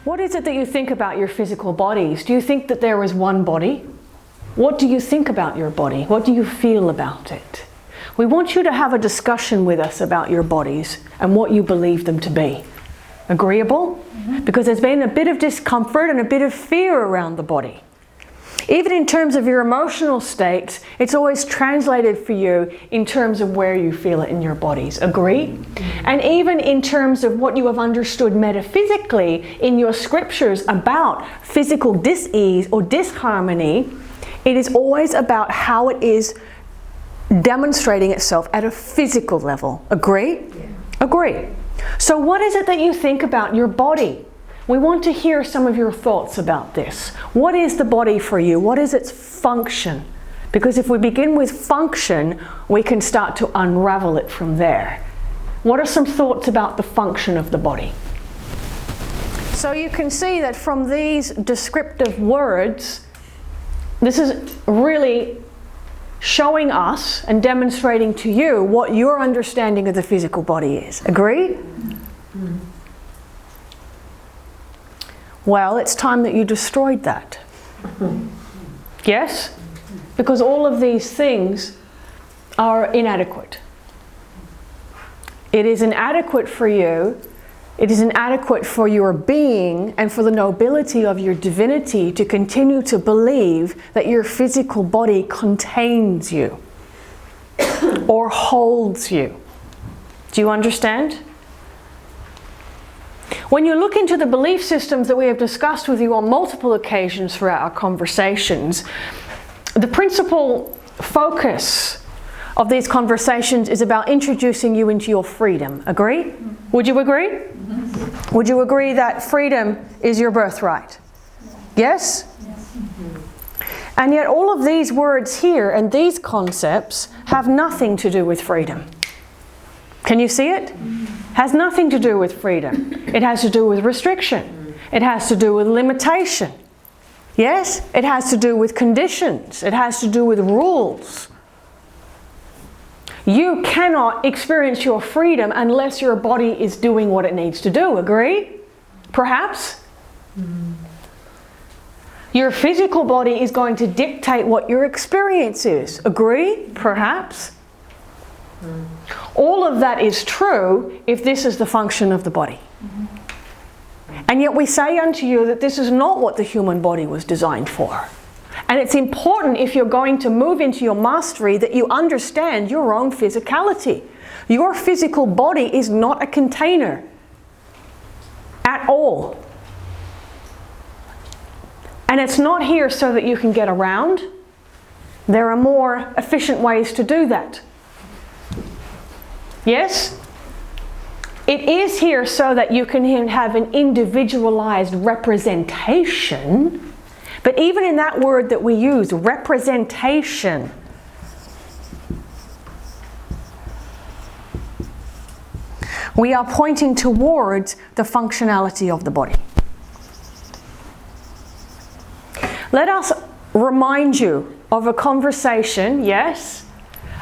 What is it that you think about your physical bodies? Do you think that there is one body? What do you think about your body? What do you feel about it? We want you to have a discussion with us about your bodies and what you believe them to be. Agreeable? Mm-hmm. Because there's been a bit of discomfort and a bit of fear around the body. Even in terms of your emotional states, it's always translated for you in terms of where you feel it in your bodies. Agree? Mm-hmm. And even in terms of what you have understood metaphysically in your scriptures about physical dis-ease or disharmony, it is always about how it is demonstrating itself at a physical level. Agree? Yeah. Agree. So what is it that you think about your body? We want to hear some of your thoughts about this. What is the body for you? What is its function? Because if we begin with function, we can start to unravel it from there. What are some thoughts about the function of the body? So you can see that from these descriptive words, this is really showing us and demonstrating to you what your understanding of the physical body is. Agree? Mm-hmm. Well, it's time that you destroyed that. Yes? Because all of these things are inadequate. It is inadequate for you. It is inadequate for your being and for the nobility of your divinity to continue to believe that your physical body contains you or holds you. Do you understand? When you look into the belief systems that we have discussed with you on multiple occasions throughout our conversations, the principal focus of these conversations is about introducing you into your freedom. Agree? Mm-hmm. Would you agree? Mm-hmm. Would you agree that freedom is your birthright? Yes? Yes. Mm-hmm. And yet all of these words here and these concepts have nothing to do with freedom. Can you see it? Mm-hmm. Has nothing to do with freedom. It has to do with restriction. It has to do with limitation. Yes? It has to do with conditions. It has to do with rules. You cannot experience your freedom unless your body is doing what it needs to do. Agree? Perhaps? Mm-hmm. Your physical body is going to dictate what your experience is. Agree? Perhaps? Mm-hmm. All of that is true if this is the function of the body. Mm-hmm. And yet we say unto you that this is not what the human body was designed for. And it's important, if you're going to move into your mastery, that you understand your own physicality. Your physical body is not a container at all. And it's not here so that you can get around. There are more efficient ways to do that. Yes? It is here so that you can have an individualized representation. But even in that word that we use, representation, we are pointing towards the functionality of the body. Let us remind you of a conversation, yes,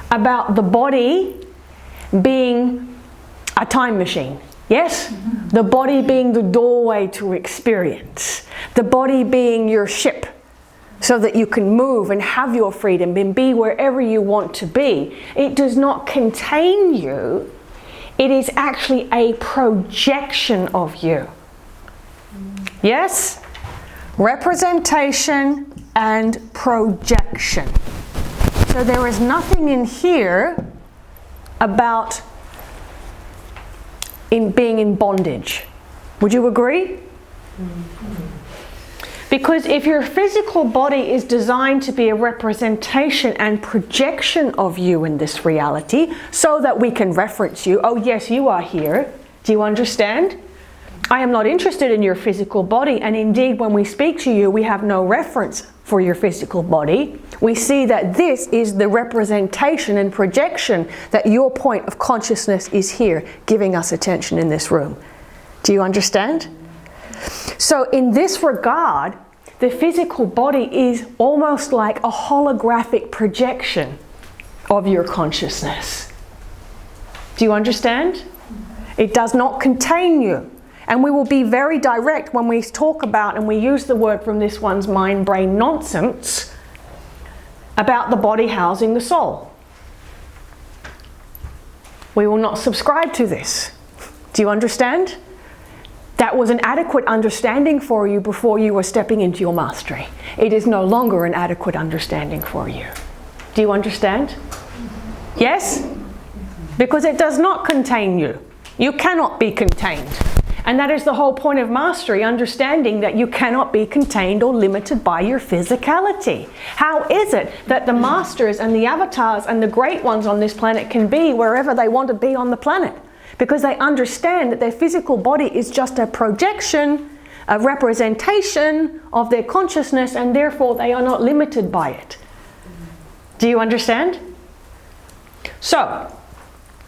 about the body being a time machine. Yes? Mm-hmm. The body being the doorway to experience. The body being your ship so that you can move and have your freedom and be wherever you want to be. It does not contain you. It is actually a projection of you. Mm-hmm. Yes? Representation and projection. So there is nothing in here about being in bondage. Would you agree? Mm-hmm. Because if your physical body is designed to be a representation and projection of you in this reality, so that we can reference you, oh yes, you are here. Do you understand? I am not interested in your physical body, and indeed when we speak to you, we have no reference for your physical body. We see that this is the representation and projection that your point of consciousness is here, giving us attention in this room. Do you understand? So in this regard, the physical body is almost like a holographic projection of your consciousness. Do you understand? It does not contain you. And we will be very direct when we talk about, and we use the word from this one's mind-brain nonsense, about the body housing the soul. We will not subscribe to this. Do you understand? That was an adequate understanding for you before you were stepping into your mastery. It is no longer an adequate understanding for you. Do you understand? Yes? Because it does not contain you. You cannot be contained. And that is the whole point of mastery, understanding that you cannot be contained or limited by your physicality. How is it that the masters and the avatars and the great ones on this planet can be wherever they want to be on the planet? Because they understand that their physical body is just a projection, a representation of their consciousness, and therefore they are not limited by it. Do you understand? So,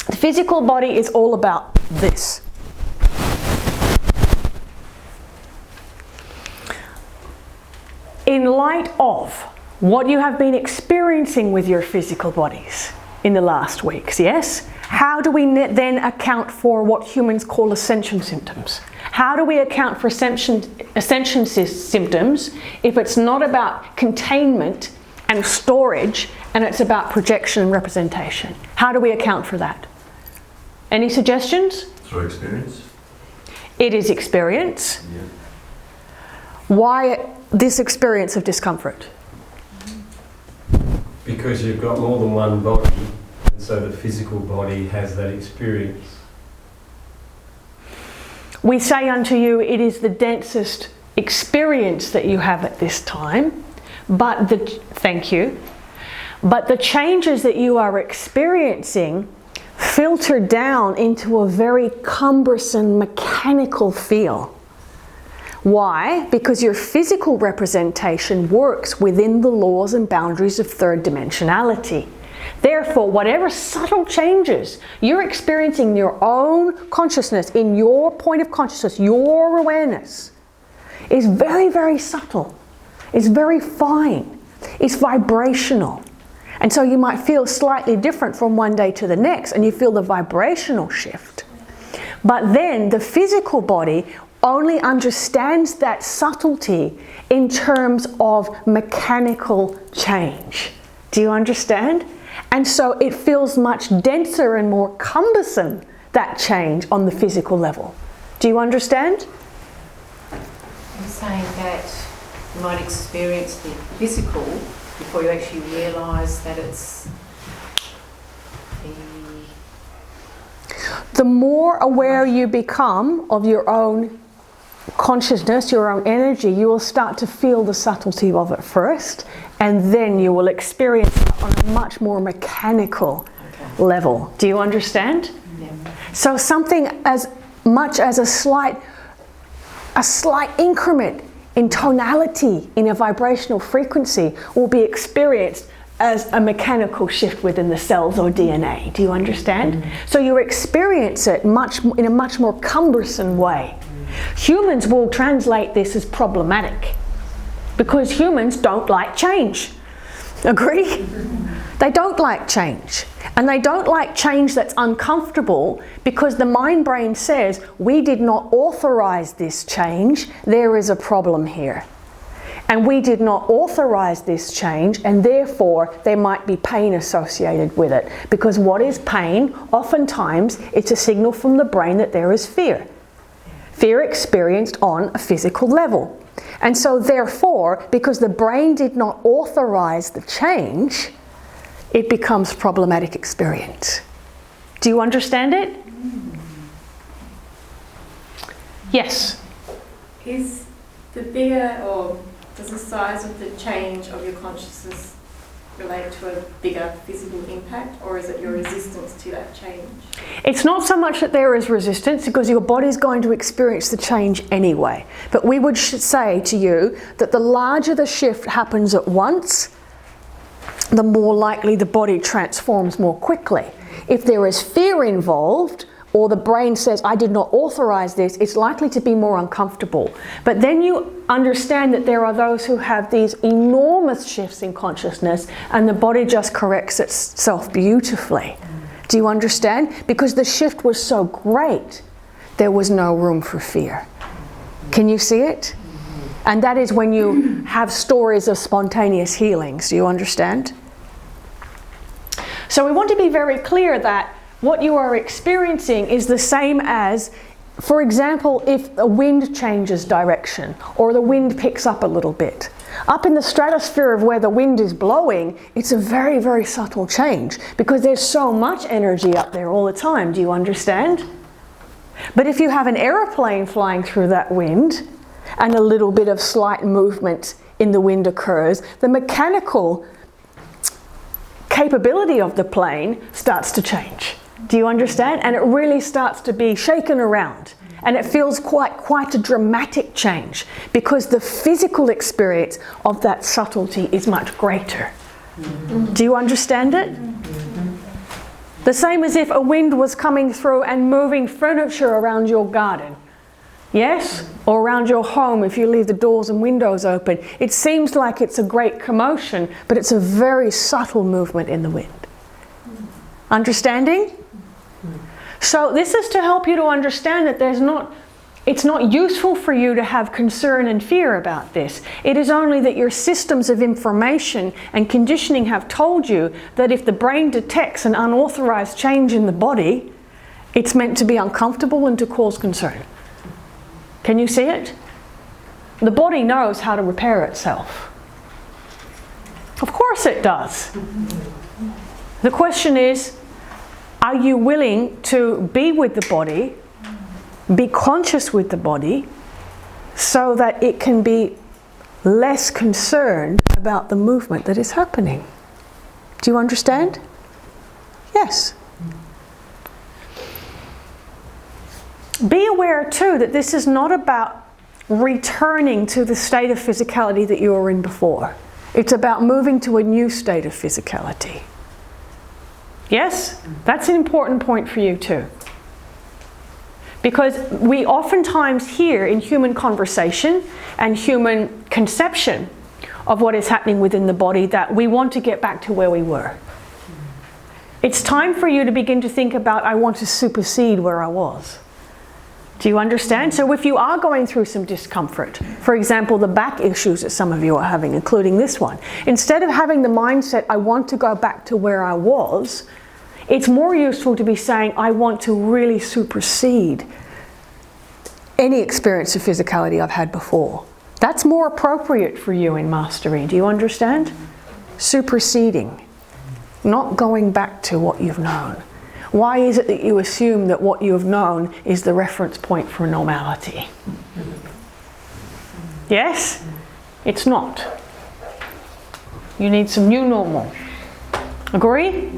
the physical body is all about this. In light of what you have been experiencing with your physical bodies in the last weeks, yes? How do we then account for what humans call ascension symptoms? How do we account for ascension symptoms if it's not about containment and storage and it's about projection and representation? How do we account for that? Any suggestions? Through experience. It is experience. Yeah. Why this experience of discomfort? Because you've got more than one body, and so the physical body has that experience. We say unto you, it is the densest experience that you have at this time, but thank you. But the changes that you are experiencing filter down into a very cumbersome mechanical feel. Why? Because your physical representation works within the laws and boundaries of third dimensionality. Therefore, whatever subtle changes you're experiencing in your own consciousness, in your point of consciousness, your awareness, is very, very subtle. It's very fine. It's vibrational. And so you might feel slightly different from one day to the next, and you feel the vibrational shift. But then the physical body only understands that subtlety in terms of mechanical change. Do you understand? And so it feels much denser and more cumbersome, that change on the physical level. Do you understand? You're saying that you might experience the physical before you actually realise that it's the more aware you become of your own consciousness, your own energy, you will start to feel the subtlety of it first, and then you will experience it on a much more mechanical level. Do you understand? Yeah. So something as much as a slight increment in tonality, in a vibrational frequency, will be experienced as a mechanical shift within the cells or DNA. Do you understand? Mm-hmm. So you experience it in a much more cumbersome way. Humans will translate this as problematic because humans don't like change. Agree? They don't like change. And they don't like change that's uncomfortable because the mind brain says, we did not authorize this change, there is a problem here. And we did not authorize this change, and therefore there might be pain associated with it. Because what is pain? Oftentimes it's a signal from the brain that there is fear. Fear experienced on a physical level. And so therefore, because the brain did not authorize the change, it becomes problematic experience. Do you understand it? Yes? Is the bigger, or does the size of the change of your consciousness relate to a bigger physical impact, or is it your resistance to that change? It's not so much that there is resistance, because your body's going to experience the change anyway. But we would say to you that the larger the shift happens at once, the more likely the body transforms more quickly. If there is fear involved, or the brain says, I did not authorize this, it's likely to be more uncomfortable. But then you understand that there are those who have these enormous shifts in consciousness and the body just corrects itself beautifully. Do you understand? Because the shift was so great there was no room for fear. Can you see it? And that is when you have stories of spontaneous healings. Do you understand? So we want to be very clear that what you are experiencing is the same as, for example, if the wind changes direction or the wind picks up a little bit. Up in the stratosphere of where the wind is blowing, it's a very, very subtle change because there's so much energy up there all the time. Do you understand? But if you have an aeroplane flying through that wind and a little bit of slight movement in the wind occurs, the mechanical capability of the plane starts to change. Do you understand? And it really starts to be shaken around. And it feels quite a dramatic change because the physical experience of that subtlety is much greater. Do you understand it? The same as if a wind was coming through and moving furniture around your garden. Yes? Or around your home if you leave the doors and windows open. It seems like it's a great commotion, but it's a very subtle movement in the wind. Understanding? So this is to help you to understand that it's not useful for you to have concern and fear about this. It is only that your systems of information and conditioning have told you that if the brain detects an unauthorized change in the body, it's meant to be uncomfortable and to cause concern. Can you see it? The body knows how to repair itself. Of course it does. The question is, are you willing to be with the body, be conscious with the body, so that it can be less concerned about the movement that is happening? Do you understand? Yes. Be aware too that this is not about returning to the state of physicality that you were in before. It's about moving to a new state of physicality. Yes? That's an important point for you too. Because we oftentimes hear in human conversation and human conception of what is happening within the body that we want to get back to where we were. It's time for you to begin to think about, I want to supersede where I was. Do you understand? So if you are going through some discomfort, for example, the back issues that some of you are having, including this one, instead of having the mindset, I want to go back to where I was, it's more useful to be saying, I want to really supersede any experience of physicality I've had before. That's more appropriate for you in mastery. Do you understand? Superseding, not going back to what you've known. Why is it that you assume that what you have known is the reference point for normality? Yes? It's not. You need some new normal. Agree?